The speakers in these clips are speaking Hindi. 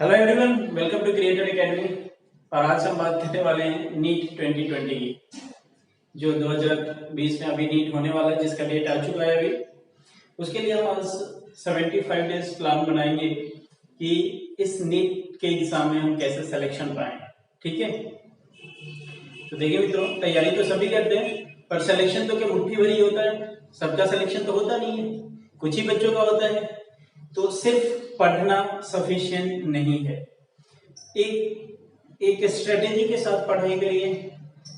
Hello everyone, welcome to creator academy. और आज हम बात करने वाले हैं नीट 2020 की, जो 2020 में अभी नीट होने वाला है, जिसका डेट आ चुका है अभी। उसके लिए हम आज 75 डेज प्लान बनाएंगे कि इस नीट के एग्जाम में हम कैसे सिलेक्शन पाएं। ठीक है, तो देखिए मित्रों, तैयारी तो सभी करते हैं, पर सिलेक्शन तो क्या मुट्ठी भरी होता है? सबका सिलेक्शन तो होता नहीं है, कुछ ही बच्चों का होता है। तो सिर्फ पढ़ना सफिशिएंट नहीं है, एक एक स्ट्रेटेजी के साथ पढ़ाई करिए।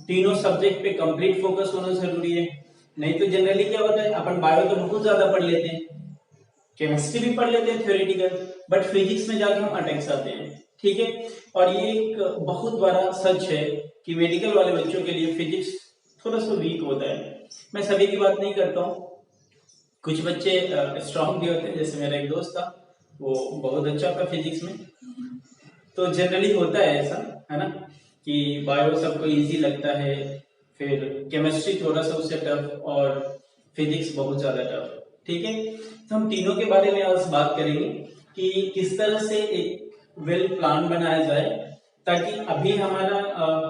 तीनों सब्जेक्ट पे कंप्लीट फोकस होना जरूरी है। नहीं तो जनरली क्या होता है, अपन बायो तो बहुत ज्यादा पढ़ लेते हैं, केमिस्ट्री भी पढ़ लेते हैं थ्योरेटिकल, बट फिजिक्स में जाके हम अटक जाते हैं। ठीक है, और ये एक बहुत बड़ा सच है कि मेडिकल वाले बच्चों के लिए फिजिक्स थोड़ा सा वीक होता है। मैं सभी की बात नहीं करता हूँ, कुछ बच्चे स्ट्रांग भी होते हैं। जैसे मेरा एक दोस्त था, वो बहुत अच्छा था फिजिक्स में। तो जनरली होता है ऐसा, है ना, कि बायो सबको इजी लगता है, फिर केमिस्ट्री थोड़ा सा उससे टफ, और फिजिक्स बहुत ज्यादा टफ। ठीक है, तो हम तीनों के बारे में आज बात करेंगे कि किस तरह से एक वेल प्लान बनाया जाए, ताकि अभी हमारा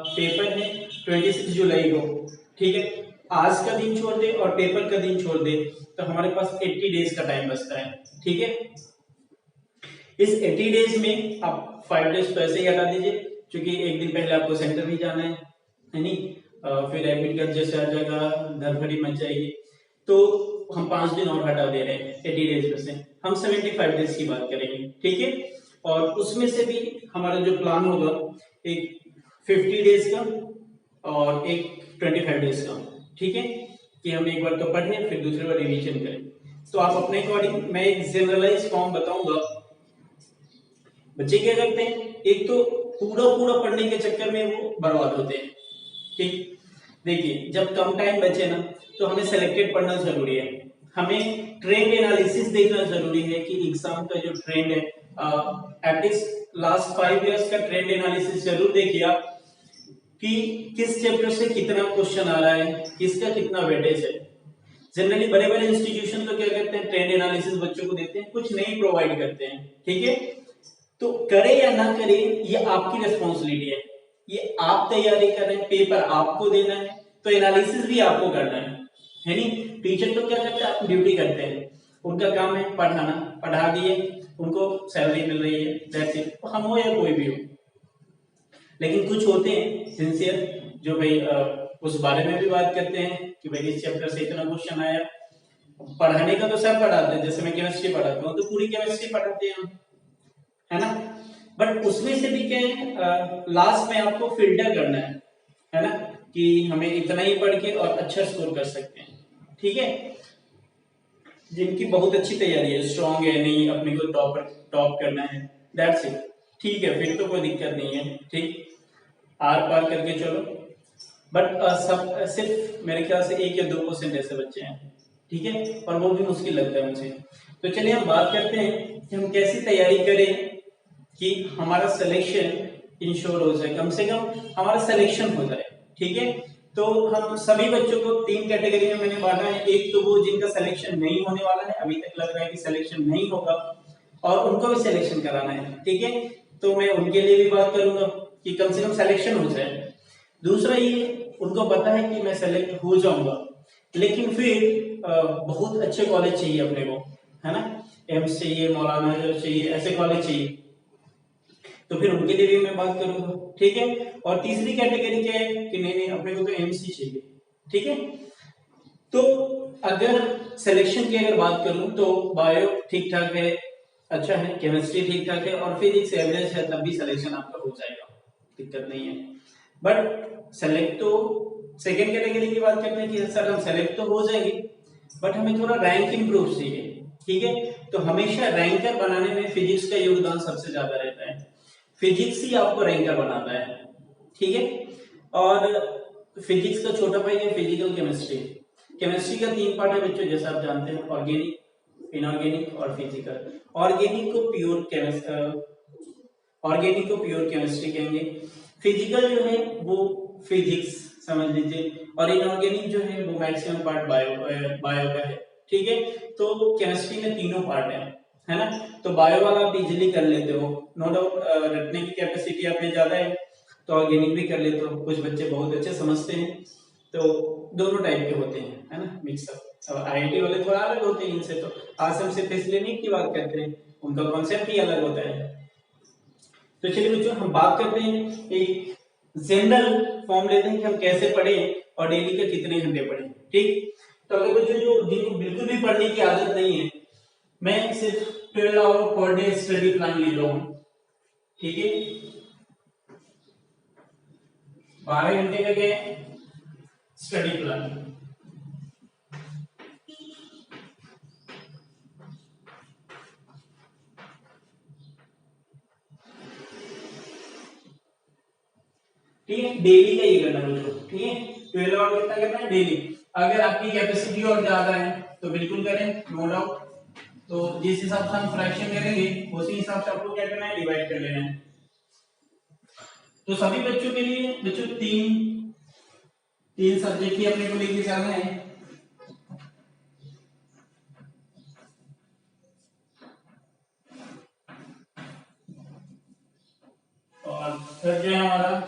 पेपर है 26 जुलाई को। ठीक है, आज का दिन छोड़ दे और पेपर का दिन छोड़ दे तो हमारे पास 80 डेज का टाइम बचता है। ठीक है, इस 80 डेज में आप 5 डेज तो ऐसे ही हटा दीजिए, क्योंकि एक दिन पहले आपको सेंटर भी जाना है नहीं? फिर एडमिट कार्ड जैसे आ जाएगा, धड़फड़ी मच जाएगी। तो हम 5 दिन और हटा दे रहे हैं 80 डेज में से। हम 75 डेज की बात करेंगे। ठीक है, और उसमें से भी हमारा जो प्लान होगा, एक 50 डेज का और एक 25 डेज का। ठीक है, कि हम एक बार तो पढ़ें, फिर दूसरी बार रिवीजन करें। तो आप अपने अकॉर्डिंग, मैं एक जनरलाइज फॉर्म बताऊंगा। बच्चे क्या करते हैं, एक तो पूरा पूरा पढ़ने के चक्कर में वो बर्बाद होते हैं। ठीक, देखिए, जब कम टाइम बचे ना, तो हमें सेलेक्टेड पढ़ना जरूरी है। हमें ट्रेंड एनालिसिस देखना जरूरी है कि एग्जाम का जो ट्रेंड है, एटलीस्ट लास्ट 5 इयर्स का ट्रेंड एनालिसिस जरूर देखिए आप, कि किस चैप्टर से कितना क्वेश्चन आ रहा है, किसका कितना वेटेज है। जनरली बड़े बड़े इंस्टीट्यूशन तो क्या करते हैं, ट्रेंड एनालिसिस बच्चों को देते हैं, कुछ नहीं प्रोवाइड करते हैं। ठीक है, तो करे या ना करे, ये आपकी रिस्पॉन्सिबिलिटी है। ये आप तैयारी कर रहे हैं, पेपर आपको देना है, तो एनालिसिस भी आपको करना है नहीं? टीचर तो क्या करते हैं, अपनी ड्यूटी करते हैं, उनका काम है पढ़ाना, पढ़ा दिए, उनको सैलरी मिल रही है, दैट्स इट। हम हो या कोई भी हो। लेकिन कुछ होते हैं सिंसियर, जो भाई उस बारे में भी बात करते हैं कि भाई इस चैप्टर से इतना क्वेश्चन आया। पढ़ाने का तो सब पढ़ाते हैं, जैसे मैं केमिस्ट्री पढ़ाता हूँ तो पूरी केमिस्ट्री पढ़ाते हैं हम, है ना? बट उसमें से भी क्या है, लास्ट में आपको फिल्टर करना है ना, कि हमें इतना ही पढ़ के और अच्छा स्कोर कर सकते हैं। ठीक है, जिनकी बहुत अच्छी तैयारी है, स्ट्रांग है, नहीं अपने को टॉप करना है, दैट्स इट। ठीक है, फिर तो कोई दिक्कत नहीं है। ठीक, आर पार करके चलो। बट सब सिर्फ मेरे ख्याल से 1 या 2% ऐसे बच्चे हैं। ठीक है, और वो भी मुश्किल लगता है मुझे। तो चलिए हम बात करते हैं कि हम कैसी तैयारी करें कि हमारा सिलेक्शन इंश्योर हो जाए, कम से कम हमारा सिलेक्शन हो जाए। ठीक है, तो हम सभी बच्चों को 3 कैटेगरी में मैंने बांटा है। एक तो वो जिनका सिलेक्शन नहीं होने वाला है, अभी तक लग रहा है कि सिलेक्शन नहीं होगा, और उनको भी सिलेक्शन कराना है। ठीक है, तो मैं उनके लिए भी बात करूंगा कि कम से कम सिलेक्शन हो जाए। दूसरा ये, उनको पता है कि मैं सेलेक्ट हो जाऊंगा, लेकिन फिर बहुत अच्छे कॉलेज चाहिए अपने को, है ना? एम्स चाहिए, मौलाना चाहिए, ऐसे कॉलेज चाहिए, तो फिर उनके लिए भी मैं बात करूंगा। ठीक है, और तीसरी कैटेगरी क्या है कि नहीं नहीं, अपने को तो एम्स ही चाहिए। ठीक है, तो अगर सिलेक्शन की अगर बात करूं तो बायो ठीक ठाक है, अच्छा है, केमिस्ट्री ठीक ठाक है, और फिजिक्स एवरेज है, तब भी सिलेक्शन आपका हो जाएगा, दिक्कत नहीं है। बट सेलेक्ट तो सेकेंड कैटेगरी की बात करते हैं कि सर हम सेलेक्ट तो हो जाएंगे, बट हमें थोड़ा रैंक इंप्रूव चाहिए। ठीक है, तो हमेशा रैंकर बनाने में फिजिक्स का योगदान सबसे ज्यादा रहता है। फिजिक्स ही आपको रैंकर बनाता है। ठीक है, और फिजिक्स का छोटा भाई है फिजिकल केमिस्ट्री। केमिस्ट्री का 3 पार्ट है बच्चों, जैसा आप जानते हैं, ऑर्गेनिक, इनऑर्गेनिक और फिजिकल। ऑर्गेनिक को प्योर केमिस्ट्री कहेंगे। फिजिकल जो है वो फिजिक्स समझ लीजिए, और इनऑर्गेनिक जो है वो मैक्सिमम पार्ट बायो का है। ठीक है। तो केमिस्ट्री में तीनों पार्ट है ना। तो बायो वाला आप इजीली कर लेते हो, नो डाउट, रटने की कैपेसिटी आप में ज्यादा है तो ऑर्गेनिक भी कर लेते हो। कुछ बच्चे बहुत अच्छे समझते हैं, तो दोनों टाइप के होते हैं, है ना, मिक्सअप। आईआईटी वाले थोड़ा अलग होते हैं इनसे, तो आज हम सिर्फ इसलिए नीट की बात करते हैं, उनका कॉन्सेप्ट ही अलग होता है। तो चलिए बच्चों, हम बात करते हैं, एक जनरल फॉर्म लेते हैं कि हम कैसे पढ़े और डेली के कितने घंटे पढ़े। ठीक, तो अगर बच्चों जो जिनको बिल्कुल भी पढ़ने की आदत नहीं है, मैं सिर्फ 12 our per day study plan ले रहा हूँ, ठीक है। 12 घंटे का क्या है स्टडी प्लान। ठीक है, डेली का ये करना है, ठीक है। 12 आवर कितना करना है डेली। अगर आपकी कैपेसिटी और ज्यादा है तो बिल्कुल करें, नो डाउट। तो जिस हिसाब से हम फ्रैक्शन करेंगे उसी हिसाब से आपको क्या करना है, डिवाइड कर लेना है। तो सभी बच्चों के लिए बच्चों तीन तीन सब्जेक्ट ही अपने को लेके चलना है। और फिर जो है हमारा,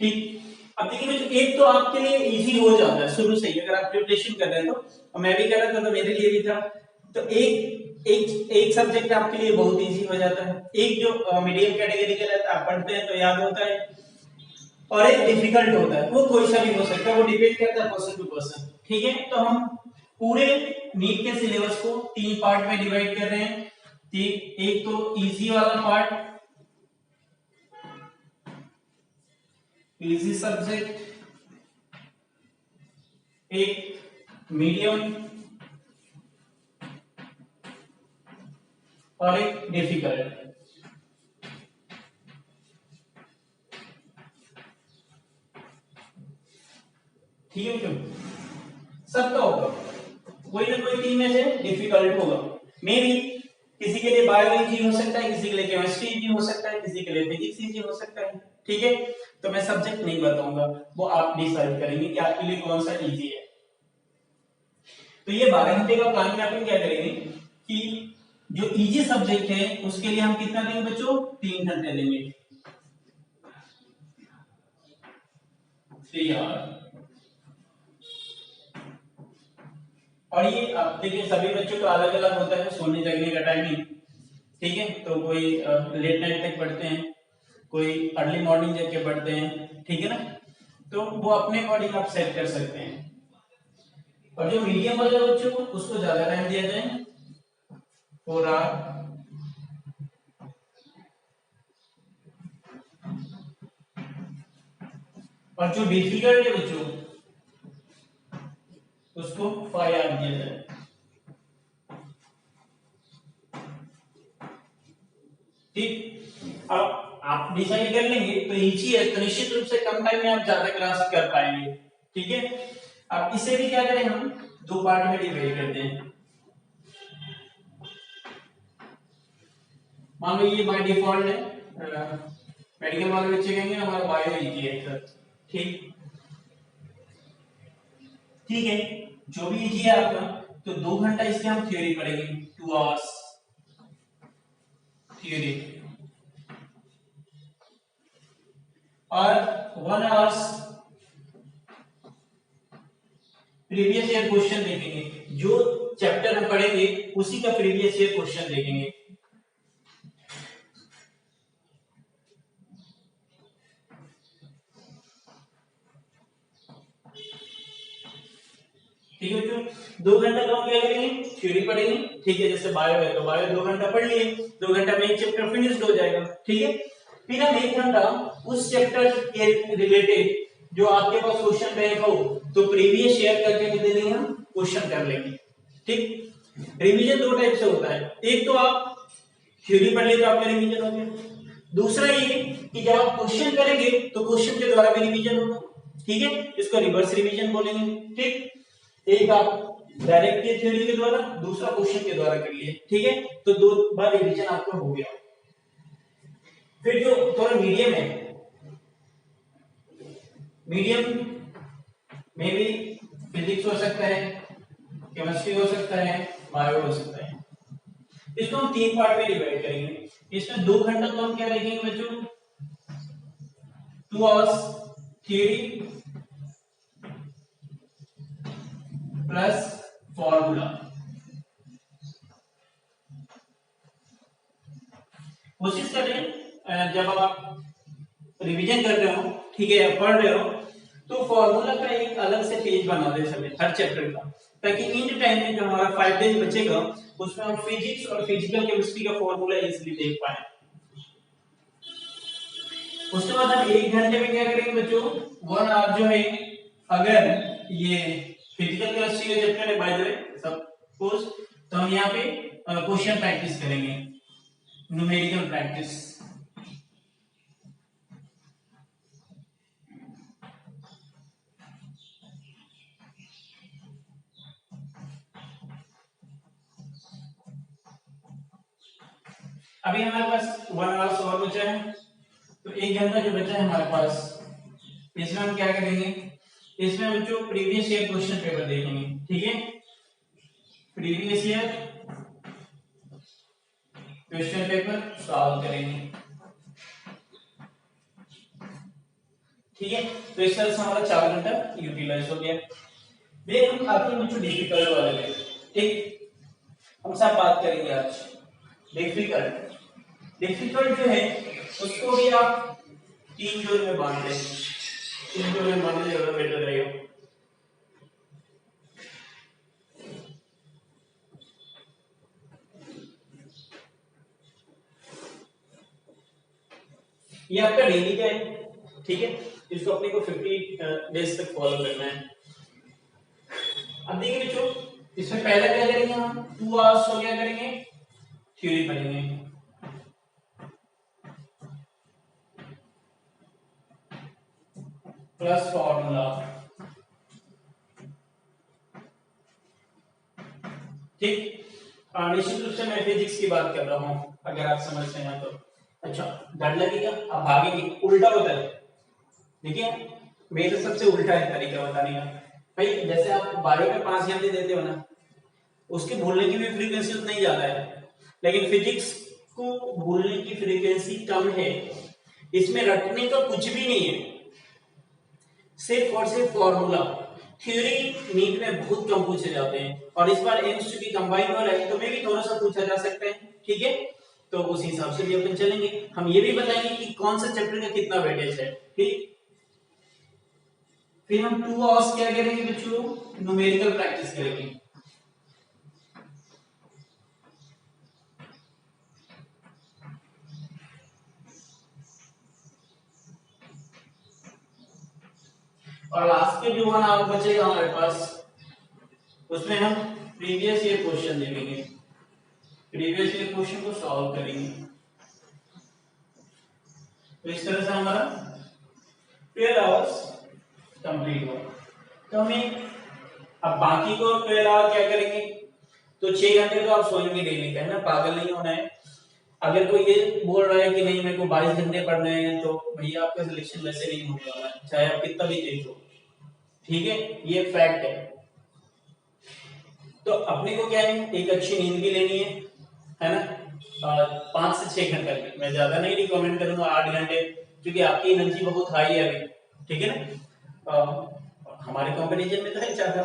ठीक। अब देखिए बच्चों, एक तो आपके लिए इजी हो जाता है शुरू से ही, अगर आप प्रिपरेशन कर रहे हैं तो मैं भी कर रहा था तो मेरे लिए भी था। तो एक एक एक सब्जेक्ट आपके लिए बहुत इजी हो जाता है। एक जो मीडियम कैटेगरी का रहता है, आप पढ़ते हैं तो याद होता है, और एक डिफिकल्ट होता है, वो कोई सा भी हो सकता है, वो डिपेंड करता है पर्सन टू पर्सन, ठीक है। तो हम पूरे नीट के सिलेबस को तीन पार्ट में डिवाइड कर रहे हैं। एक तो इजी वाला पार्ट, इजी सब्जेक्ट, एक मीडियम और एक डिफिकल्ट। ठीक है, क्यों सबका होगा, कोई ना कोई तीन में से डिफिकल्ट होगा। मे बी किसी के लिए बायो इजी हो सकता है, किसी के लिए केमिस्ट्री इजी हो सकता है, किसी के लिए फिजिक्स इजी हो सकता है, ठीक है। तो मैं सब्जेक्ट नहीं बताऊंगा, वो आप डिसाइड करेंगे कि आपके लिए कौन सा इजी है। तो ये 12 घंटे का प्लान में अपन क्या करेंगे कि जो इजी सब्जेक्ट है उसके लिए हम कितना देंगे बच्चों, 3 घंटे देंगे, 3 आवर। और ये आप देखिए सभी बच्चों का अलग अलग होता है सोने जगने का टाइमिंग, ठीक है। तो कोई लेट नाइट तक पढ़ते हैं, कोई अर्ली मॉर्निंग जग के पढ़ते हैं, ठीक है ना। तो वो अपने अकॉर्डिंग आप सेट कर सकते हैं। और जो मीडियम वाले बच्चों को उसको ज्यादा टाइम दिया जाए, 4 आवर। और जो डिफिकल्ट है बच्चों उसको 5 आवर दिया जाए। ठीक, अब आप डिसाइड कर लेंगे तो इजी है, तो निश्चित रूप से कम टाइम में आप ज्यादा क्लास कर पाएंगे, ठीक है। अब इसे भी क्या करें, हम दो पार्ट में डिवाइड करते हैं। मान लो ये बाय डिफॉल्ट है, मेडिकल वाले बच्चे कहेंगे हमारा बायो इजी है सर, ठीक ठीक है। जो भी इजी है आपका, तो 2 घंटा इसके हम थ्योरी पढ़ेंगे, 2 आवर्स थ्योरी, और 1 आवर्स प्रीवियस ईयर क्वेश्चन देखेंगे। जो चैप्टर हम पढ़ेंगे उसी का प्रीवियस ईयर क्वेश्चन देखेंगे। ठीक है बच्चों, 2 घंटा का हम क्या करेंगे, थ्योरी पढ़ेंगे, ठीक है। जैसे बायो है तो बायो 2 घंटा पढ़ लिए, 2 घंटा में एक चैप्टर फिनिश हो जाएगा, ठीक है। फिर हम 1 घंटा उस चैप्टर के रिलेटेड जो आपके पास क्वेश्चन बैंक हो तो प्रीवियस ईयर करके भी दे देंगे, हम क्वेश्चन कर लेंगे, ठीक। रिवीजन दो टाइप से होता है, एक तो आप थ्योरी पढ़ ले तो आपका रिवीजन हो गया, दूसरा ये कि जब आप क्वेश्चन करेंगे तो क्वेश्चन के द्वारा भी रिवीजन होगा, ठीक है। इसको रिवर्स रिवीजन बोलेंगे, ठीक। एक आप डायरेक्ट के थ्योरी के द्वारा, दूसरा क्वेश्चन के द्वारा कर लिए, ठीक है। तो 2 बार रिवीजन आपका हो गया। फिर जो थोड़ा मीडियम है, मीडियम में भी फिजिक्स हो सकता है, केमिस्ट्री हो सकता है, बायो हो सकता है। इसको हम 3 पार्ट में डिवाइड करेंगे। इसमें 2 घंटा तो हम क्या देखेंगे बच्चों, 2 आवर्स थ्योरी प्लस फॉर्मूला। कोशिश करें जब आप रिवीजन कर रहे हो, ठीक है, पढ़ रहे हो, तो फॉर्मूला का एक अलग से पेज बना दे सके हर चैप्टर का, ताकि इन टाइम में जो हमारा 5 डेज बचेगा उसमें हम फिजिक्स और फिजिकल केमिस्ट्री का फॉर्मूला इजीली देख पाए। उसके बाद हम 1 घंटे में क्या करेंगे बच्चों, 1 आवर जो है, अगर ये फिजिकल केमिस्ट्री का चैप्टर है बाय द वे सब कुछ, तो हम यहाँ पे क्वेश्चन प्रैक्टिस करेंगे, न्यूमेरिकल प्रैक्टिस। अभी हमारे पास 1 आवर और बचा है, तो 1 घंटा जो बचा है हमारे पास, इसमें हम क्या करेंगे, इसमें हम जो प्रीवियस ईयर क्वेश्चन पेपर देखेंगे, ठीक है, previous year question paper solve करेंगे, ठीक है। तो इस तरह से हमारा 4 घंटा यूटिलाइज हो गया। फिर हम आते हैं बच्चों डिफिकल्ट वाले पे, ठीक, हम सब बात करेंगे आज डिफिकल्ट। डिफिकल्ट जो है उसको भी आप 3 जोन में बांट दें, 3 जोन में बांटने ज्यादा बेटर रहेगा। ये आपका डेली का है, ठीक है, इसको अपने को 50 डेज तक फॉलो करना है। अब देखिए बच्चों, इसमें पहला क्या करेंगे हम, 2 आवर्स को क्या करेंगे, थ्योरी पढ़ेंगे, प्लस फॉर्मूला, ठीक। निश्चित रूप से मैं फिजिक्स की बात कर रहा हूं, अगर आप समझते हैं तो। अच्छा, डर लगेगा, अब भागेंगे, उल्टा होता है, देखिए मेरे सबसे उल्टा है तरीका बताने का। भाई जैसे आप बायो में 5 घंटे देते हो ना, उसके भूलने की भी फ्रीक्वेंसी उतना ही ज्यादा है, लेकिन फिजिक्स को भूलने की फ्रीक्वेंसी कम है, इसमें रटने का कुछ भी नहीं है, सिर्फ और सिर्फ फॉर्मूला। थ्योरी नीट में बहुत कम पूछे जाते हैं, और इस बार एम्स चूंकि कंबाइन हो रहा है तो मैं भी थोड़ा सा पूछा जा सकता है, ठीक है, तो उस हिसाब से भी अपन चलेंगे। हम ये भी बताएंगे कि कौन सा चैप्टर का कितना वेटेज है, ठीक। फिर हम 2 आवर्स क्या करेंगे बच्चों, न्यूमेरिकल प्रैक्टिस करेंगे, और लास्ट के जो 1 आवर बचेगा हमारे पास, उसमें हम प्रीवियस ईयर क्वेश्चन देखेंगे, प्रीवियस ईयर क्वेश्चन को सॉल्व करेंगे। तो इस तरह से हमारा 12 आवर्स कंप्लीट हुआ। तो हमें अब बाकी को 12 आवर क्या करेंगे, तो 6 घंटे तो आप सोएंगे डेली का, है ना, पागल नहीं होना है। अगर कोई ये बोल रहा है कि नहीं मेरे को 22 घंटे पढ़ने हैं, तो भैया आपका सिलेक्शन वैसे नहीं होने वाला है, चाहे आप कितना भी तेज हो, ठीक है, ये फैक्ट है। तो अपने को क्या है, एक अच्छी नींद भी लेनी है ना, 5 से 6 घंटे की, मैं ज्यादा नहीं रिकमेंड करूंगा, 8 घंटे, क्योंकि आपकी एनर्जी बहुत हाई है अभी, ठीक है ना, हमारे कंपटीशन में तो है ज्यादा,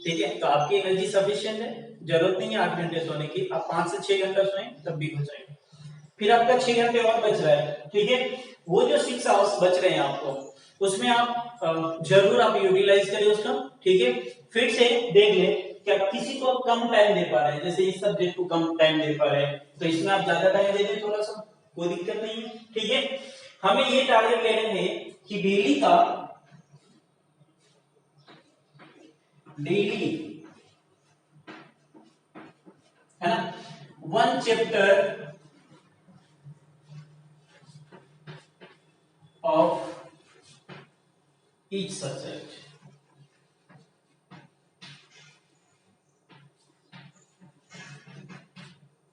ठीक है, तो आपकी एनर्जी सफिशिएंट है, जरूरत नहीं है 8 घंटे सोने की, आप 5 से 6 घंटा सोएं तब भी हो जाएगा। फिर आपका 6 घंटे और बच रहा है, ठीक है, वो जो 6 आवर्स बच रहे हैं आपको, उसमें आप जरूर आप यूटिलाइज करें उसका, ठीक है। फिर से देख ले कि आप किसी को कम टाइम दे पा रहे हैं, जैसे इस सब्जेक्ट को कम टाइम दे पा रहे हैं, तो इसमें आप ज्यादा टाइम दे दें, थोड़ा सा कोई दिक्कत नहीं है, ठीक है। हमें ये टारगेट लेना है कि डेली है ना 1 चैप्टर ऑफ ईच सब्जेक्ट,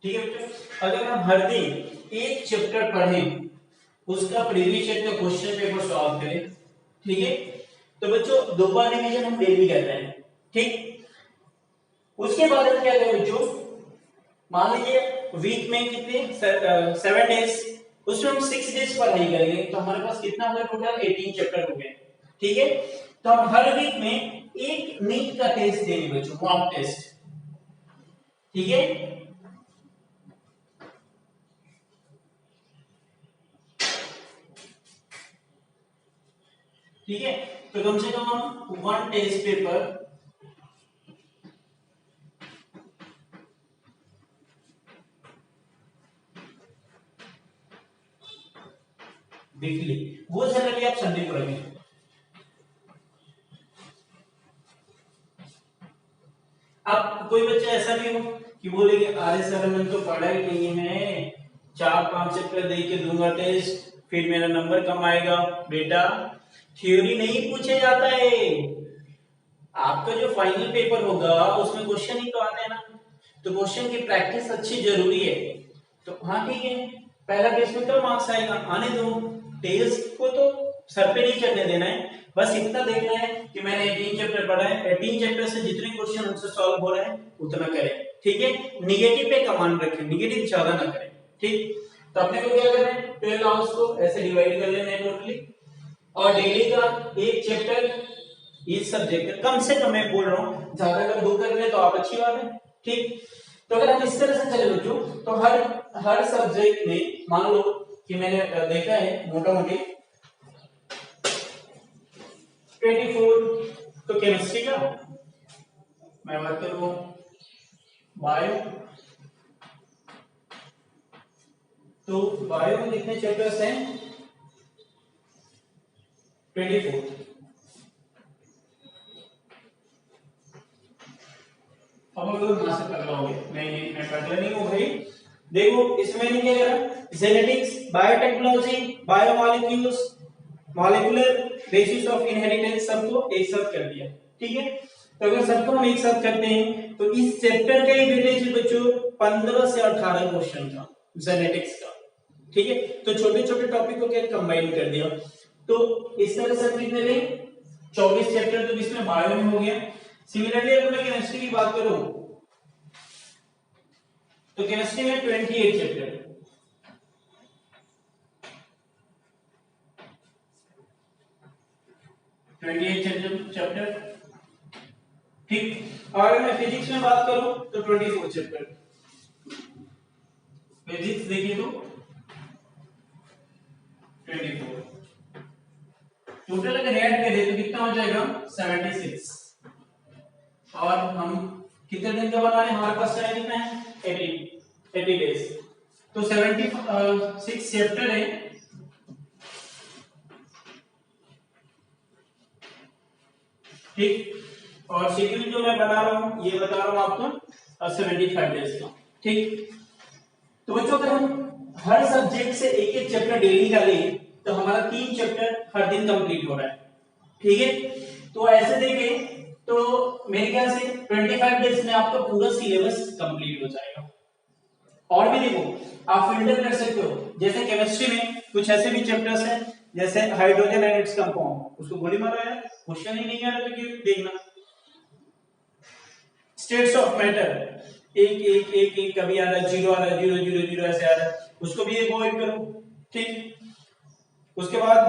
ठीक है बेटा। अगर हम हर दिन एक चैप्टर पढ़ें, उसका प्रीवियस ईयर का क्वेश्चन पेपर सॉल्व करें, ठीक है, तो बच्चों 2 बार रिवीजन हम डेली कर रहे हैं, ठीक। उसके बाद हम क्या करें बच्चों, मान लीजिए वीक में कितने 7 डेज, उसमें हम 6 डेज पढ़ाई करेंगे, तो हमारे पास कितना हो गया टोटल 18 चैप्टर हो गए। ठीक है, तो हम हर वीक में एक नीट का टेस्ट देंगे बच्चों, मॉक टेस्ट। ठीक है, ठीक है, तो कम से कम हम 1 टेस्ट पेपर वीकली, वो जनरली आप संडे को रखें। अब कोई बच्चा ऐसा भी हो कि बोले कि अरे सर मैंने तो पढ़ा ही नहीं है, 4-5 चैप्टर दे के दूंगा टेस्ट, फिर मेरा नंबर कम आएगा। बेटा थ्योरी नहीं पूछे जाता है, आपका जो फाइनल पेपर होगा उसमें क्वेश्चन ही तो आते हैं ना, तो क्वेश्चन की प्रैक्टिस अच्छी जरूरी है। तो हाँ ठीक है, पहला टेस्ट में कम मार्क्स आएगा, आने दो, टेस्ट को तो सर पे नहीं चढ़ने देना है, बस इतना देखना है कि मैंने 18 चैप्टर पढ़ा है, 18 चैप्टर से जितने क्वेश्चन उनसे सॉल्व हो रहे हैं उतना करें। ठीक है, निगेटिव पे कमांड रखें, निगेटिव ज्यादा ना करें। ठीक, तो अपने को क्या करना है, 12 आवर्स को ऐसे डिवाइड कर लेना है टोटली, और डेली का एक चैप्टर इस सब्जेक्ट कम से कम, मैं बोल रहा हूँ ज्यादा अगर 2 कर ले तो आप अच्छी बात है। ठीक, तो अगर हम इस तरह से चले बच्चों, तो हर हर सब्जेक्ट में मान लो कि मैंने देखा है मोटा मोटी 24, तो केमिस्ट्री का मैं बात करूँ, बायो, तो बायो में कितने चैप्टर्स हैं 24। अब अगर वहां से पकड़ोगे, नहीं मैं पकड़ा नहीं हूं भाई, देखो इसमें नहीं क्या करा, genetics, biotechnology, biomolecules, molecular basis of inheritance, सबको एक साथ कर दिया। ठीक है, तो अगर सबको हम एक साथ करते हैं तो इस चैप्टर का ही वेटेज बच्चों 15 से 18 क्वेश्चन था जेनेटिक्स का। ठीक है, तो छोटे छोटे टॉपिक को क्या कंबाइन कर दिया, तो इस तरह से कितने थे 24 चैप्टर, तो इसमें बायो में हो गया। सिमिलरली अगर मैं केमिस्ट्री की बात करूं तो केमिस्ट्री में 28 चैप्टर, 28 चैप्टर। ठीक, और अगर मैं फिजिक्स में बात करूं तो 24 चैप्टर, फिजिक्स देखिए तो 24, टोटल अगर ऐड करें तो कितना हो जाएगा 76। और हम कितने दिन का बना रहे हैं, हमारे पास टाइम कितना है 80 डेज, तो 76 चैप्टर है। ठीक, और शेड्यूल जो मैं बता रहा हूं ये बता रहा हूं आपको 75 डेज का। ठीक, तो बच्चों अगर हम हर सब्जेक्ट से एक एक चैप्टर डेली का लें तो हमारा 3 चैप्टर हर दिन कंप्लीट हो रहा है। ठीक है, तो ऐसे देखें तो मेरे ख्याल से 25 डेज में आपका पूरा सिलेबस कंप्लीट हो जाएगा। और भी देखो आप फिल्टर कर सकते हो, जैसे केमिस्ट्री में कुछ ऐसे भी चैप्टर्स हैं जैसे हाइड्रोजन एंड इट्स कंपाउंड, उसको गोली मारो यार, क्वेश्चन ही नहीं आ रहा तो क्यों देखना। स्टेट्स ऑफ मैटर, एक एक एक एक कभी आ रहा है, जीरो आ रहा है, जीरो जीरो जीरो ऐसे आ रहा है, उसको भी अवॉइड करो। ठीक, उसके बाद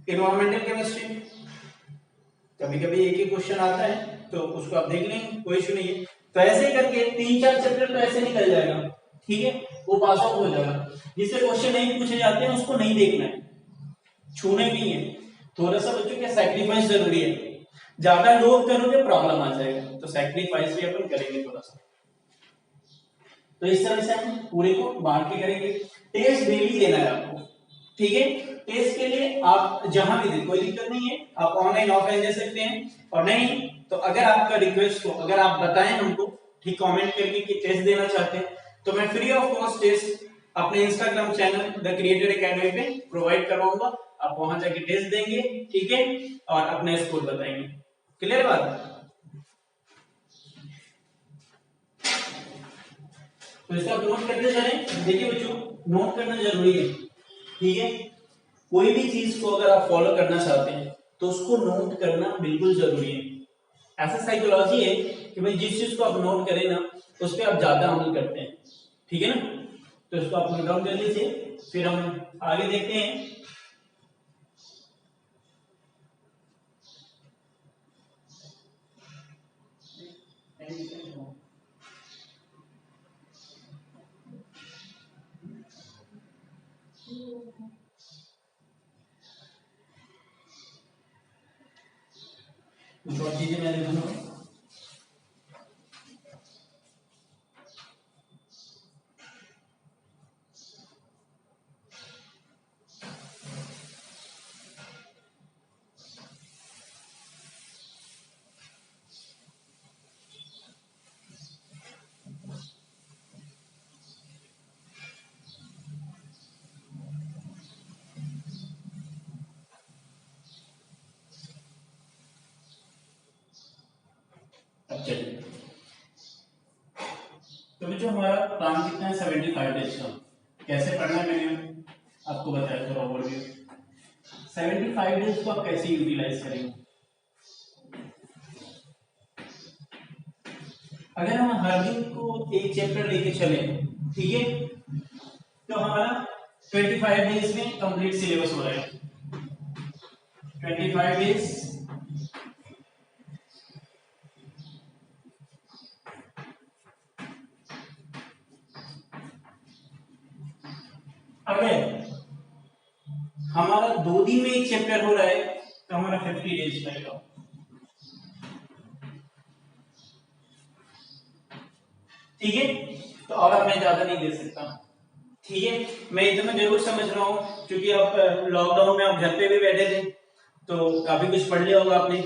एनवायरमेंटल केमिस्ट्री, कभी कभी एक ही क्वेश्चन आता है तो उसको आप देख लेंगे, कोई इशू नहीं है। तो ऐसे ही करके 3-4 चैप्टर तो ऐसे निकल जाएगा। ठीक है, वो पास आउट हो जाएगा। जिससे क्वेश्चन नहीं पूछे जाते हैं उसको नहीं देखना है, छूने नहीं है। थोड़ा सा बच्चों का सैक्रिफाइस जरूरी है, ज्यादा लोग करोगे प्रॉब्लम आ जाएगा, तो सैक्रिफाइस भी अपन करेंगे थोड़ा सा। तो इस तरह से हम पूरे को बांट के करेंगे। टेस्ट डेली देना है आपको। ठीक है, टेस्ट के लिए आप जहां भी दे कोई दिक्कत नहीं है, आप ऑनलाइन ऑफलाइन दे सकते हैं, और नहीं तो अगर आपका रिक्वेस्ट हो, अगर आप बताएं हमको ठीक कमेंट करके कि टेस्ट देना चाहते हैं तो मैं फ्री ऑफ कॉस्ट टेस्ट अपने Instagram channel the creator academy पे प्रोवाइड करवाऊंगा, आप वहां जाके टेस्ट देंगे। ठीक है, और अपने स्कोर बताएंगे। क्लियर बात, तो इसका नोट करते चलें। देखिए बच्चों नोट करना जरूरी है। ठीक है, कोई भी चीज को अगर आप फॉलो करना चाहते हैं तो उसको नोट करना बिल्कुल जरूरी है। ऐसा साइकोलॉजी है कि भाई जिस चीज को आप नोट करें ना उस पर आप ज्यादा अमल करते हैं, ठीक है ना। तो इसको आप नोट डाउन कर लीजिए, फिर हम आगे देखते हैं। कुछ और चीजें मैं देखूंगा। अब चलिए, तो जो हमारा प्लान कितना है 75 डेज का, कैसे पढ़ना है मैंने आपको बताया थोड़ा ओवरव्यू। 75 डेज को आप कैसे यूटिलाइज करेंगे। अगर हम हर दिन को एक चैप्टर लेके चले, ठीक है, तो हमारा 25 डेज में कंप्लीट सिलेबस हो रहा है। 25 डेज अगर हमारा 2 दिन में एक चैप्टर हो रहा है तो हमारा 50 डेज लगेगा, ठीक है। तो और मैं ज्यादा नहीं दे सकता, ठीक है। मैं इतना जरूर समझ रहा हूँ क्योंकि आप लॉकडाउन में आप घर पे भी बैठे थे तो काफी कुछ पढ़ लिया होगा आपने,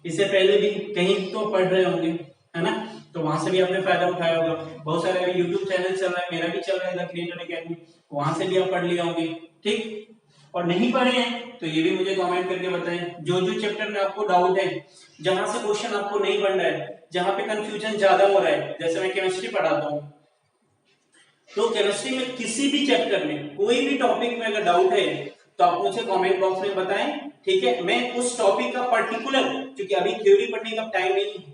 इससे पहले भी कहीं तो पढ़ रहे होंगे, है ना। तो वहां से भी आपने फायदा उठाया होगा। बहुत सारे अभी यूट्यूब चैनल चल रहा है, मेरा भी चल रहा है द क्रिएटर एकेडमी, वहां से भी आप पढ़ लिए होंगे, ठीक। और नहीं पढ़े हैं तो ये भी मुझे कमेंट करके बताएं। जो जो चैप्टर में आपको डाउट है, जहां से क्वेश्चन आपको नहीं बन रहा है, जहां पे कंफ्यूजन ज्यादा हो रहा है, जैसे मैं केमिस्ट्री पढ़ाता हूँ, तो केमिस्ट्री में किसी भी चैप्टर में कोई भी टॉपिक में अगर डाउट है तो आप मुझे कमेंट बॉक्स में बताएं, ठीक है। मैं उस टॉपिक का पर्टिकुलर, क्योंकि अभी थ्योरी पढ़ने का टाइम नहीं है,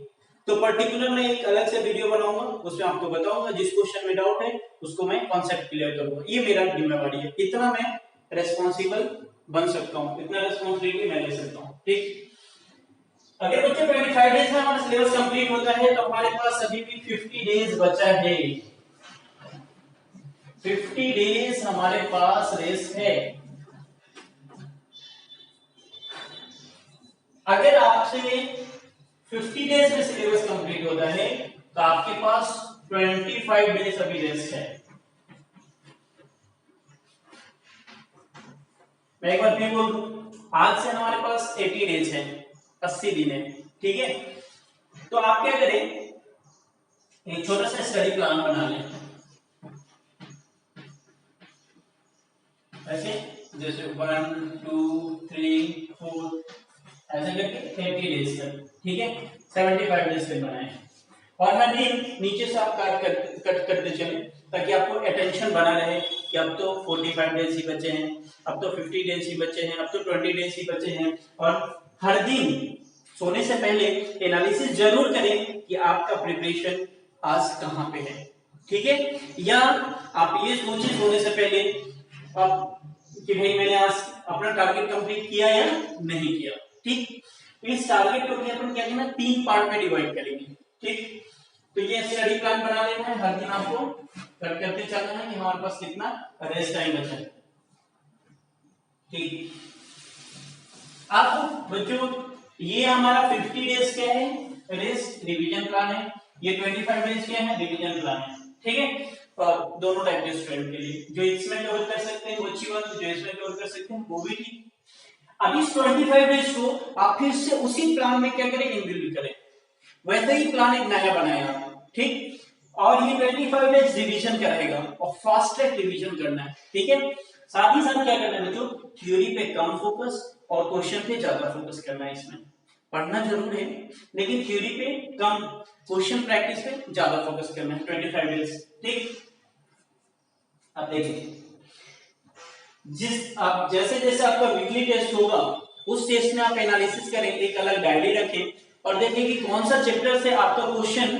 तो पर्टिकुलर मैं एक अलग से वीडियो बनाऊंगा, उसमें आपको बताऊंगा जिस क्वेश्चन में डाउट है उसको मैं कॉन्सेप्ट क्लियर करूंगा। ये मेरा जिम्मेवारी है, इतना मैं रेस्पॉन्सिबल बन सकता हूँ, इतना रेस्पॉन्सिबिलिटी मैं ले सकता हूँ, ठीक। अगर बच्चे 25 डेज में हमारा सिलेबस कंप्लीट होता है तो हमारे पास अभी भी 50 डेज बचा है। 50 डेज हमारे पास रेस्ट है। अगर आपसे 50 डेज में सिलेबस कंप्लीट होता है तो आपके पास 25 डेज अभी रेस्ट है। मैं एक बार फिर बोल दूं, आज से हमारे पास 80 डेज है, 80 दिन है, ठीक है। तो आप क्या करें, एक छोटा सा स्टडी प्लान बना लें, ऐसे जैसे 1 2 3 4 ऐसे करके 30 डेज तक, ठीक है। 75 डेज तक बनाए और हर दिन नीचे से आप कट करते चले ताकि आपको अटेंशन बना रहे कि अब तो 45 डेज ही बचे हैं, अब तो 50 डेज ही बचे हैं, अब तो 20 डेज ही बचे हैं। और हर दिन सोने से पहले एनालिसिस जरूर करें कि आपका प्रिपरेशन आज कहाँ पे है, ठीक है। या आप ये सोचें सोने से पहले आप कि भाई मैंने आज अपना टारगेट कंप्लीट किया या नहीं किया, ठीक। तो इस टारगेट को अपन क्या करना, 3 पार्ट में डिवाइड करेंगे, ठीक। तो ये स्टडी प्लान बना लेना है, हर दिन आपको कट करते चलना है कि हमारे पास कितना रेस्ट टाइम बचा है, ठीक। अब बच्चों ये हमारा 50 डेज क्या है, रेस्ट रिवीजन प्लान है, ये 25 डेज क्या है, रिवीजन प्लान है, ठीक है। और दोनों टाइप के स्टूडेंट के लिए, जो इसमें कवर कर सकते हैं वो अच्छी बात है, जो इसमें कवर कर सकते हैं वो भी ठीक। अब इस 25 डेज को आप फिर से उसी प्लान में क्या करें, इनबिल्ड करें, वैसे ही प्लान एक नया बनाया, ठीक। और ये 25 डेज रिवीजन करेगा और फास्ट ट्रैक रिवीजन करना है, ठीक है। साथ ही साथ क्या करना है बच्चों, थ्योरी पे कम फोकस और क्वेश्चन पे ज्यादा फोकस करना है। इसमें पढ़ना जरूर है लेकिन थ्योरी पे कम, क्वेश्चन प्रैक्टिस पे ज्यादा फोकस करना है 25 डेज, ठीक। अब देखिए, जैसे जैसे आपका वीकली टेस्ट होगा उस टेस्ट में आप एनालिसिस करें, एक अलग डायरी रखें और देखिए कि कौन सा चैप्टर से आपका क्वेश्चन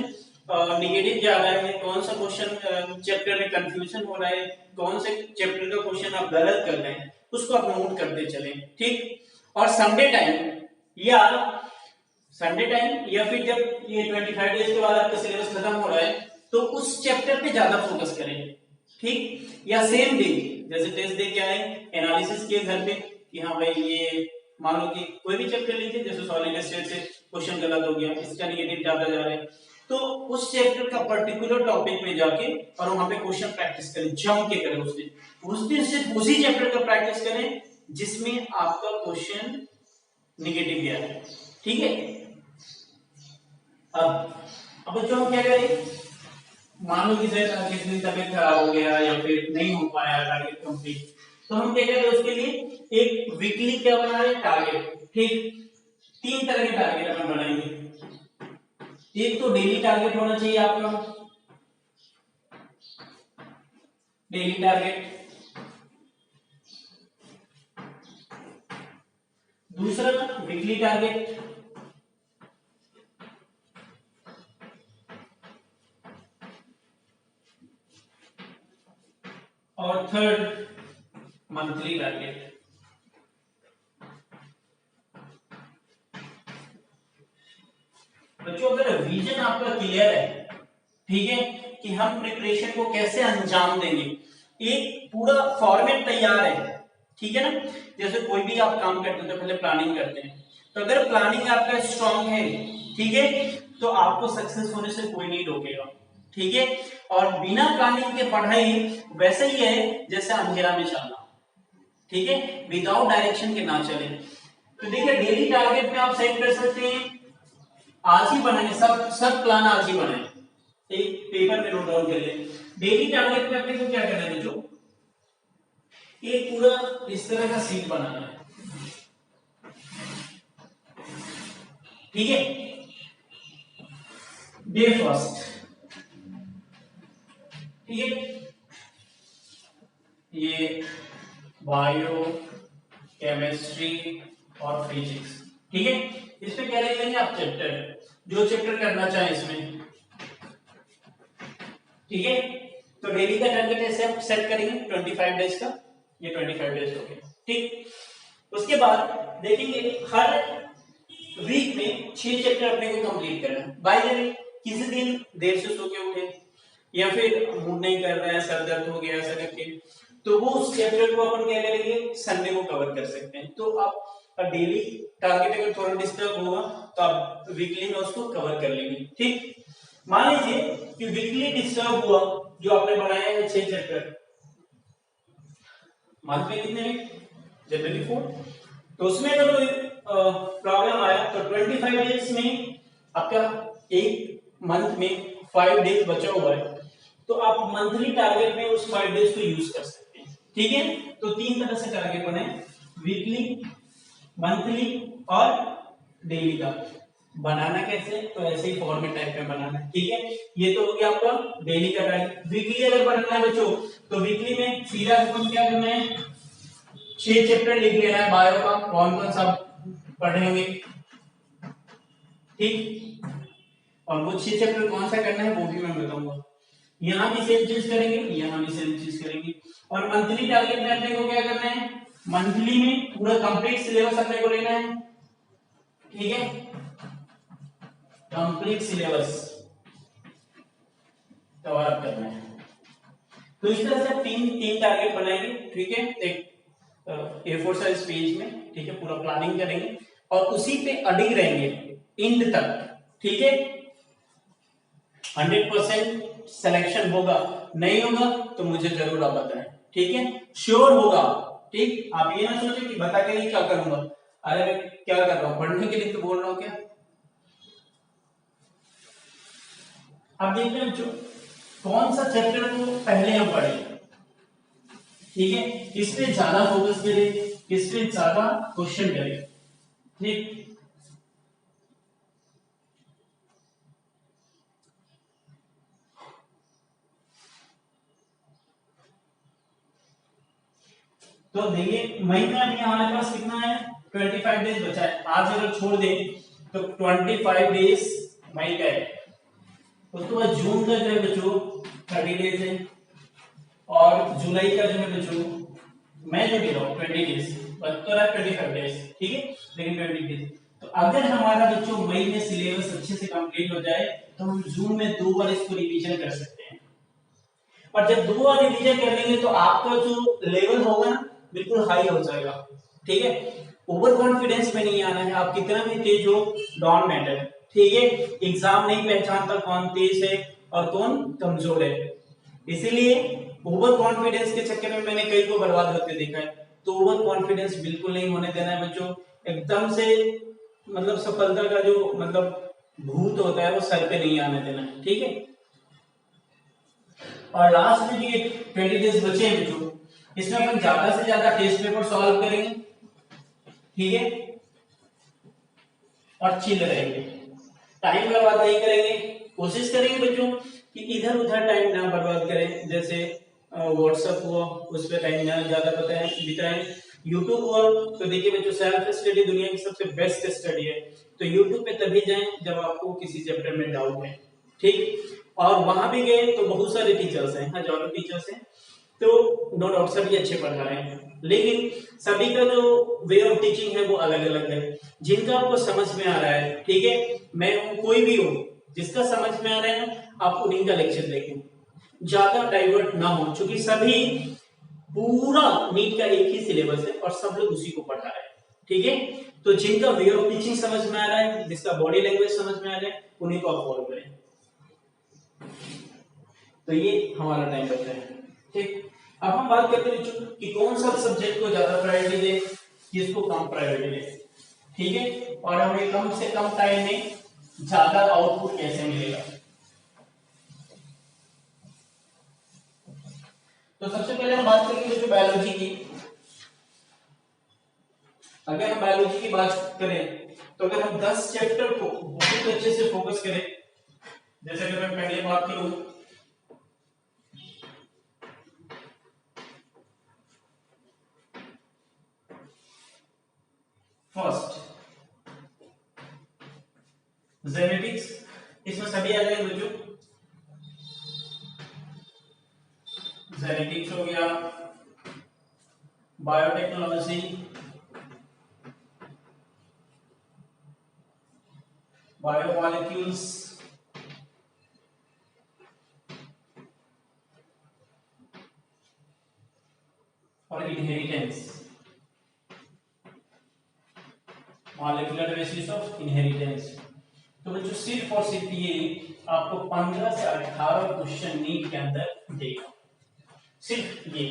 निगेटिव जा रहा है, कौन सा क्वेश्चन चैप्टर में कंफ्यूजन हो रहा है, कौन से चैप्टर का क्वेश्चन आप गलत कर रहे हैं, उसको आप नोट करते चलें, ठीक। और संडे टाइम या फिर जब ये 25 डेज के बाद आपका सिलेबस खत्म हो रहा है तो उस चैप्टर पे ज्यादा फोकस करें, ठीक। या सेम डे जैसे टेस्ट डे क्या है, एनालिसिस किए घर पे कि हाँ भाई ये मान लो कि कोई भी चैप्टर लीजिए, जैसे सॉलिड स्टेट से क्वेश्चन गलत हो गया, इसका निगेटिव ज्यादा जा रहा है, तो उस चैप्टर का पर्टिकुलर टॉपिक में जाके और वहां पे क्वेश्चन प्रैक्टिस करें, जम के करें उस दिन सिर्फ उसी चैप्टर का प्रैक्टिस करें जिसमें आपका क्वेश्चन निगेटिव गया है, ठीक है। अब बच्चों हम क्या करें, मान लो कि किसी दिन तबीयत खराब हो गया या फिर नहीं हो पाया टारगेट कंप्लीट, तो हम क्या करें उसके लिए एक वीकली क्या बना रहे टारगेट, ठीक। 3 तरह के टारगेट अपन बनाएंगे। एक तो डेली टारगेट होना चाहिए आपका, डेली टारगेट। दूसरा वीकली टारगेट, और थर्ड मंथली टारगेट। बच्चों अगर विजन आपका क्लियर है, ठीक है, कि हम प्रिपरेशन को कैसे अंजाम देंगे, एक पूरा फॉर्मेट तैयार है, ठीक है ना। जैसे कोई भी आप काम करते हैं तो पहले प्लानिंग करते हैं, तो अगर प्लानिंग आपका स्ट्रांग है, ठीक है, तो आपको सक्सेस होने से कोई नहीं रोकेगा, ठीक है। और बिना प्लानिंग के पढ़ाई वैसे ही है जैसे अंधेरा में चलना, ठीक है, विदाउट डायरेक्शन के ना चले। तो देखिए डेली टारगेट में आप सेट कर सकते हैं, आज ही बनाए, सब प्लान आज ही बनाए, एक पेपर में नोट डाउन कर ले। डेली टारगेट में अपने को क्या करना है बच्चों, एक पूरा इस तरह का सीट बनाना है, ठीक है। डे फर्स्ट, ठीक है, ये बायो, केमिस्ट्री और फिजिक्स, ठीक है। इसमें क्या लिख लेंगे आप, चैप्टर, जो चैप्टर करना चाहे इसमें, ठीक है। तो डेली का टारगेट ऐसे हम सेट करेंगे 25 डेज का, ये 25 डेज हो गए, ठीक। उसके बाद देखेंगे हर वीक में 6 चैप्टर अपने को कंप्लीट करना है। बाय द वे किसी दिन देर से सो के उठे या फिर मूड नहीं कर रहा है, सर दर्द हो गया ऐसा करके, तो वो उस चैप्टर को अपन क्या करेंगे, संडे को कवर कर सकते हैं। तो आप डेली टारगेट अगर थोड़ा डिस्टर्ब होगा तो आप वीकली में उसको कवर कर लेंगे, ठीक। मान लीजिए कि वीकली डिस्टर्ब हुआ, जो आपने बनाया है 6 चैप्टर, मंथ में कितने वीक, जनरली 4, तो उसमें अगर कोई प्रॉब्लम आया तो 25 डेज में आपका एक मंथ में 5 डेज बचा हुआ है, तो आप मंथली टारगेट में उस 5 डेज को यूज कर सकते हैं, ठीक है। तो 3 तरह से टारगेट बने, वीकली, मंथली और डेली का। बनाना कैसे, तो ऐसे ही फॉर्मेट टाइप में बनाना है, ठीक है। ये तो हो गया आपका डेली का टारगेट। वीकली अगर बनाना है बच्चों, तो वीकली में सीधा अपन क्या करना है, 6 चैप्टर लिख लेना है बायो का, कौन कौन सा पढ़ेंगे, ठीक। और वो 6 चैप्टर कौन सा करना है वो भी मैं बताऊंगा। यहां भी सेम चीज करेंगे, यहां भी सेम चीज करेंगे। और मंथली टारगेट में अपने को क्या करना है, मंथली में पूरा कंप्लीट सिलेबस अपने को लेना है, ठीक है, कंप्लीट सिलेबस कवर अप करना है। तो इस तरह से तीन तीन टारगेट बनाएंगे, ठीक है, एक A4 साइज पेज में, ठीक है, पूरा प्लानिंग करेंगे और उसी पे अडिग रहेंगे एंड तक, ठीक है। 100% सिलेक्शन होगा, नहीं होगा तो मुझे जरूर आप बताएं, ठीक है। श्योर होगा, ठीक। आप ये ना सोचें कि बता के ही क्या करूंगा, अरे मैं क्या कर रहा हूं, पढ़ने के लिए तो बोल रहा हूं क्या। अब देखते हैं जो कौन सा चैप्टर को पहले हम पढ़ें, ठीक है, किस पे ज्यादा फोकस करें, किस पे ज्यादा क्वेश्चन करें, ठीक। तो देखिए महीना में हमारे पास कितना है, 25 डेज बचा है। आज अगर छोड़ दें तो 25 डेज मई का है। उसके बाद जून का जो है बच्चों 30 डेज है, और जुलाई का जो है बच्चों मैं जो दे रहा हूँ 20 डेज, तो रहा 25 डेज, ठीक है, लेकिन 20 डेज। तो अगर हमारा बच्चों मई में सिलेबस अच्छे से कंप्लीट हो जाए तो हम जून में 2 बार इसको रिवीजन कर सकते हैं। और जब 2 बार रिवीजन कर लेंगे तो आपका जो लेवल होगा ना बिल्कुल हाई हो जाएगा, ठीक है। ओवर कॉन्फिडेंस में नहीं आना है, आप कितना भी तेज हो डोंट मैटर, ठीक है। एग्जाम नहीं पहचानता कौन तेज है और कौन कमजोर है, इसीलिए ओवर कॉन्फिडेंस के चक्कर में मैंने कई को बर्बाद होते देखा है। तो ओवर कॉन्फिडेंस बिल्कुल नहीं होने देना है बच्चों, एकदम से मतलब सफलता का जो मतलब भूत होता है वो सर पे नहीं आने देना है, ठीक है। और लास्ट में जो 20 डेज बचे हैं बच्चों, इसमें अपन ज्यादा से ज्यादा टेस्ट पेपर सॉल्व करेंगे, ठीक है, और चिल रहेंगे, टाइम बर्बाद नहीं करेंगे। कोशिश करेंगे बच्चों कि इधर उधर टाइम ना बर्बाद करें, जैसे व्हाट्सएप हुआ उस पर टाइम ना ज्यादा बिताएं। यूट्यूब हुआ तो देखिए बच्चों सेल्फ स्टडी दुनिया की सबसे बेस्ट स्टडी है, तो यूट्यूब पे तभी जाएं जब आपको किसी चैप्टर में डाउट है, ठीक। और वहां भी गए तो बहुत सारे टीचर्स हैं, हजारों टीचर्स हैं, तो नो डाउट सभी अच्छे पढ़ा रहे हैं, लेकिन सभी का जो वे ऑफ टीचिंग है वो अलग अलग है। जिनका आपको समझ में आ रहा है, ठीक है, मैं कोई भी हो, जिसका समझ में आ रहा है ना आप उन्हीं का लेक्चर देखें, ज्यादा डाइवर्ट ना हो, क्योंकि सभी पूरा नीट का एक ही सिलेबस है और सब लोग उसी को पढ़ा रहे हैं, ठीक है। तो जिनका वे ऑफ टीचिंग समझ में आ रहा है, जिसका बॉडी लैंग्वेज समझ में आ रहा है, उन्हीं को आप फॉलो करें। तो ये हमारा टाइम बचा है, ठीक। अब हम बात करते हैं बच्चों कि कौन सा सब्जेक्ट को ज्यादा प्रायोरिटी दे, किसको कम प्रायोरिटी दे, ठीक है, और हमें कम से कम टाइम में ज्यादा आउटपुट कैसे मिलेगा। तो सबसे पहले हम बात करेंगे बच्चों बायोलॉजी की। अगर हम बायोलॉजी की बात करें तो अगर हम 10 चैप्टर को बहुत अच्छे से फोकस करें, जैसे अगर मैं पहले बात करूं फर्स्ट जेनेटिक्स, इसमें सभी आ जाएंगे बच्चों, जेनेटिक्स हो गया, बायोटेक्नोलॉजी, बायोमॉलिक्यूल्स, और inheritance, molecular basis of inheritance. तो बच्चों सिर्फ और सिर्फ ये आपको 15 से 18 क्वेश्चन नीट के अंदर देगा, सिर्फ ये,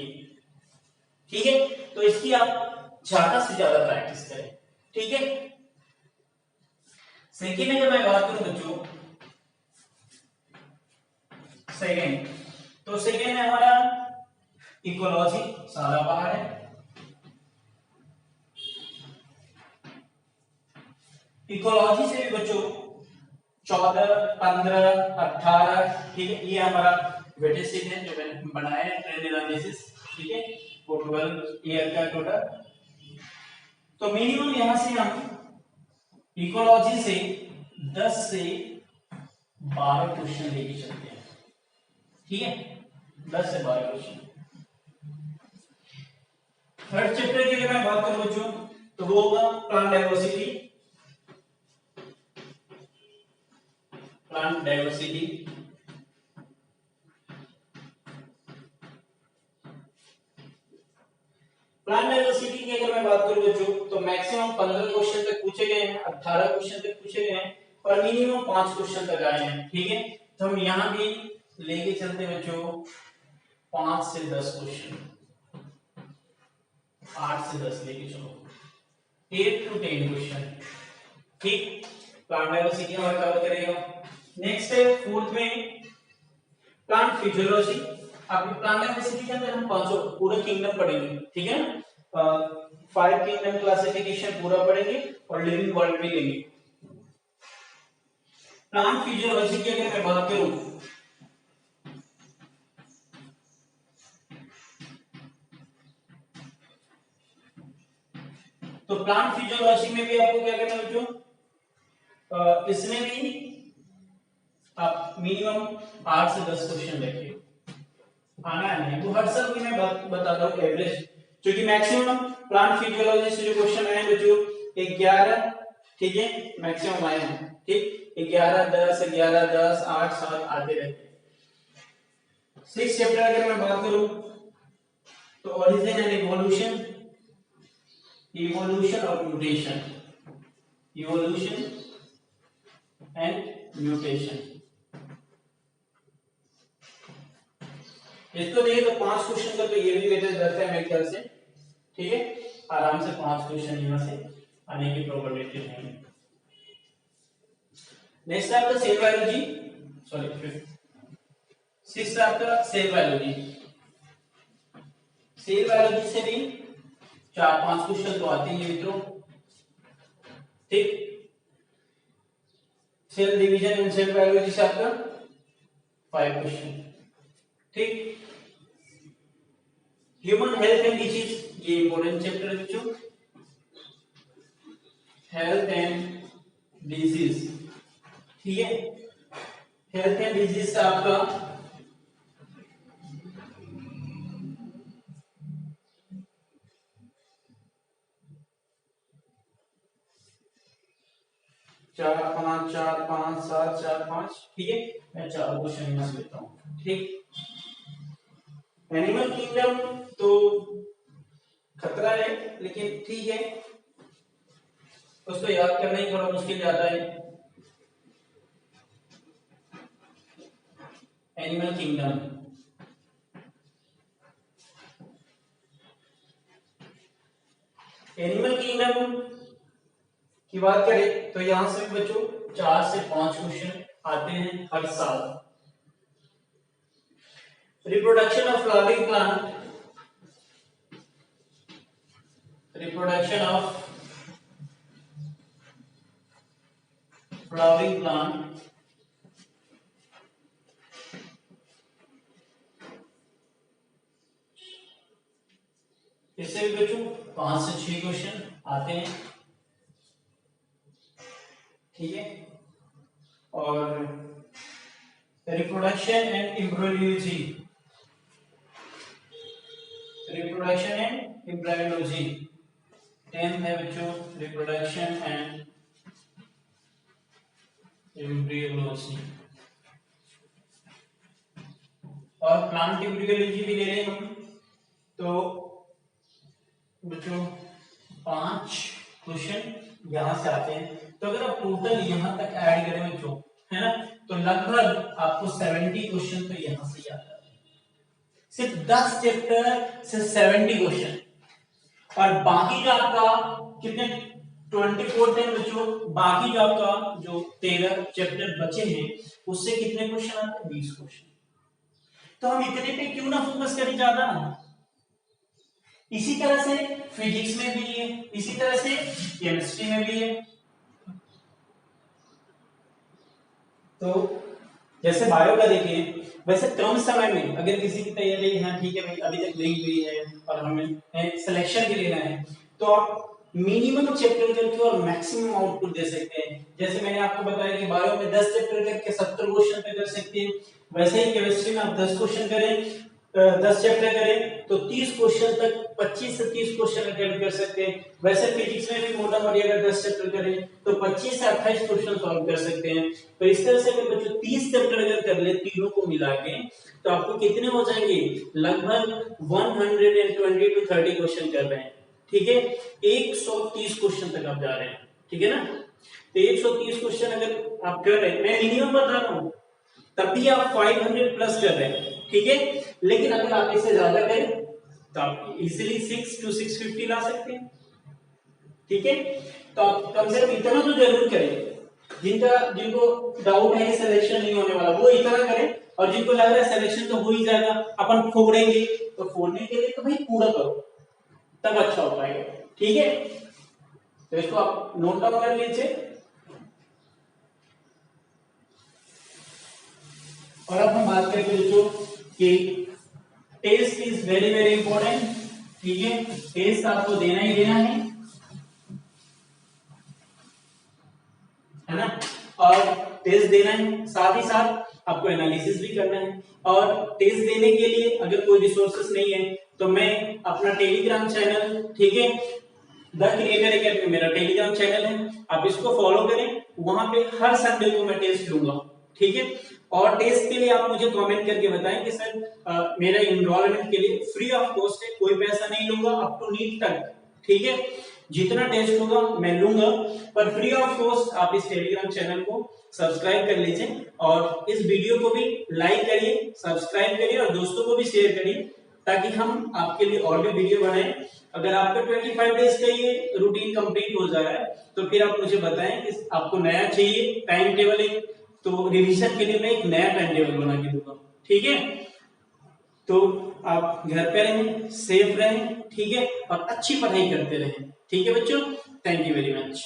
ठीक है। तो इसकी आप ज्यादा से ज्यादा प्रैक्टिस करें, ठीक है। सेकेंड अगर मैं बात करूं बच्चों, सेकेंड, तो सेकेंड है हमारा इकोलॉजी, सारा बाहर है। इकोलॉजी से भी बच्चों 14, 15, 18, ठीक है, ये हमारा वेटेज सीट है जो मैंने बनाया है ट्रेंड एनालिसिस, ठीक है, वो 12 ईयर का टोटल। तो मिनिमम यहां से हम इकोलॉजी से 10 से 12 क्वेश्चन लेके चलते हैं, ठीक है, 10 से 12 क्वेश्चन। थर्ड चैप्टर की अगर मैं बात करूं बच्चों तो वो होगा plant diversity, plant diversity, plant diversity की अगर मैं बात करूं बच्चों तो मैक्सिमम 15 क्वेश्चन तक पूछे गए हैं, 18 क्वेश्चन तक पूछे गए हैं, और मिनिमम 5 क्वेश्चन तक आए हैं, ठीक है। तो हम यहां भी लेके चलते हैं बच्चों 5 से 10 क्वेश्चन, 8 से 10 लेके चलो, 8 to 10 क्वेश्चन, ठीक। प्लांट डाइवर्सिटी हमारा कवर करेगा। नेक्स्ट है फोर्थ में प्लांट फिजियोलॉजी। आपकी प्लांट डाइवर्सिटी के अंदर हम पांचों पूरा किंगडम पढ़ेंगे, ठीक है ना, 5 किंगडम क्लासिफिकेशन पूरा पढ़ेंगे और लिविंग वर्ल्ड भी लेंगे। प्लांट फिजियोलॉजी की अगर मैं बात करूं तो प्लांट फिजियोलॉजी में भी आपको क्या करना है बच्चों, इसमें भी आप मिनिमम 8 से 10 क्वेश्चन रखिए, आना है नहीं वो हर साल की मैं बताता हूँ एवरेज, क्योंकि मैक्सिमम प्लांट फिजियोलॉजी से जो क्वेश्चन आए बच्चों 11, ठीक है, मैक्सिमम आए हैं, ठीक, 11 10 11 10 8 7 आते रहते हैं। 6 चैप्टर अगर मैं बात करूं तो ओरिजिन एंड इवोल्यूशन, इवोल्यूशन और म्यूटेशन, इवोल्यूशन एंड म्यूटेशन, इसको देखिए तो 5 क्वेश्चन का तो ये भी वेटेज रहता है मेरे ख्याल से, ठीक है, आराम से 5 क्वेश्चन यहां से आने की प्रोबेबिलिटी है। नेक्स्ट आपका सेल बायोलॉजी, सॉरी 6 आपका सेल बायोलॉजी, सेल बायोलॉजी से भी 4-5 क्वेश्चन तो आते ही मित्रों, ठीक, cell division and cell biology से आपका 5 क्वेश्चन, ठीक, ह्यूमन हेल्थ एंड डिजीज, ये इंपॉर्टेंट चैप्टर है बच्चों, हेल्थ एंड डिजीज, ठीक है, हेल्थ एंड डिजीज से आपका चार पांच 7 4 5, ठीक है, मैं 4 क्वेश्चन यहां से लेता हूं, ठीक। एनिमल किंगडम तो खतरा है लेकिन ठीक है, उसको याद करना ही थोड़ा मुश्किल जाता है। एनिमल किंगडम, एनिमल किंगडम की बात करें तो यहां से बच्चों 4 से 5 क्वेश्चन आते हैं हर साल। Reproduction of flowering plant, reproduction of flowering plant, इससे भी बच्चों 5 से 6 क्वेश्चन आते हैं, ठीक है, और reproduction and embryology, reproduction and embryology 10 है बच्चों, रिप्रोडक्शन एंड एम्ब्रियोलॉजी, और प्लांट एम्ब्रियोलॉजी भी ले रहे हैं हम, तो बच्चों 5 क्वेश्चन यहां से आते हैं। तो अगर आप टोटल यहां तक ऐड करें बच्चों, है ना, तो लगभग आपको 70 क्वेश्चन तो यहां से ही आता है, सिर्फ 10 चैप्टर से 70 क्वेश्चन, और बाकी जो आपका कितने 24 10 बच्चों, बाकी जो आपका जो 13 चैप्टर बचे हैं उससे कितने क्वेश्चन आते हैं, 20 क्वेश्चन। तो हम इतने पे क्यों ना फोकस करें ज्यादा, इसी तरह से फिजिक्स में भी है, इसी तरह से केमिस्ट्री में भी है। तो जैसे बायो का देखिए, वैसे कम समय में अगर किसी की तैयारी है, ठीक है भाई अभी तक नहीं हुई है और हमें सिलेक्शन के लेना है, तो आप मिनिमम चैप्टर करके और मैक्सिमम आउटपुट दे सकते हैं। जैसे मैंने आपको बताया कि बायो में 10 चैप्टर करके 70 क्वेश्चन पे कर सकते हैं, वैसे ही केमिस्ट्री में आप 10 क्वेश्चन करें, 10 चैप्टर करें तो 30 क्वेश्चन तक, 25 से 30 क्वेश्चन अटेम्प्ट कर सकते हैं। वैसे फिजिक्स में भी मोटा मोटी अगर 10 चैप्टर करें तो 25 से 28 क्वेश्चन सॉल्व कर सकते हैं। तो इस तरह से अगर बच्चों 30 चैप्टर अगर कर ले तीनों को मिला के, तो आपको कितने हो जाएंगे, लगभग 120 to 30 क्वेश्चन कर रहे हैं, ठीक है, 130 क्वेश्चन तक आप जा रहे हैं, ठीक है ना। तो 130 क्वेश्चन अगर आप कर रहे हैं, मैं मिनिमम बता रहा हूं, तब भी आप 500 प्लस कर रहे हैं, ठीक है। लेकिन अगर आप इससे ज्यादा करें तो आप इजीली 6 to 650 ला सकते हैं, ठीक है। तो आप कम से कम इतना तो जरूर करें, जिनको डाउट है सिलेक्शन नहीं होने वाला वो इतना करें, और जिनको लग रहा है सिलेक्शन तो हो ही जाएगा, अपन फोड़ेंगे, तो फोड़ने के लिए तो भाई पूरा करो, तब अच्छा हो पाएगा, ठीक है। तो इसको आप नोट डाउन कर लीजिए। और अब हम बात करेंगे दोस्तों कि test is very very important, ठीक है, टेस्ट आपको देना ही देना है ना। टेस्ट देना है, साथ ही साथ आपको एनालिसिस भी करना है। और टेस्ट देने के लिए अगर कोई रिसोर्सेस नहीं है तो मैं अपना टेलीग्राम चैनल, ठीक है, द क्रिएटर एकेडमी मेरा टेलीग्राम चैनल है, आप इसको फॉलो करें। वहां पे हर संडे को मैं टेस्ट लूंगा, ठीक है। और टेस्ट के लिए आप मुझे कमेंट करके बताएं कि सर मेरा इनरोलमेंट के लिए फ्री ऑफ कॉस्ट है, कोई पैसा नहीं लूंगा अप टू नीट तक, ठीक है। जितना टेस्ट होगा मैं लूंगा, पर फ्री ऑफ कॉस्ट। आप इस टेलीग्राम चैनल को सब्सक्राइब कर लीजिए और इस वीडियो को भी लाइक करिए, सब्सक्राइब करिए और दोस्तों को भी शेयर करिए, ताकि हम आपके लिए और भी वीडियो बनाएं। अगर आपका 25 डेज का ये रूटीन कंप्लीट हो जा रहा है तो फिर आप मुझे बताएं कि आपको नया चाहिए टाइम टेबल, एक तो रिवीजन के लिए मैं एक नया टाइम टेबल बना के दूंगा, ठीक है। तो आप घर पे रहें, सेफ रहें, ठीक है, और अच्छी पढ़ाई करते रहें, ठीक है बच्चों। Thank you very much.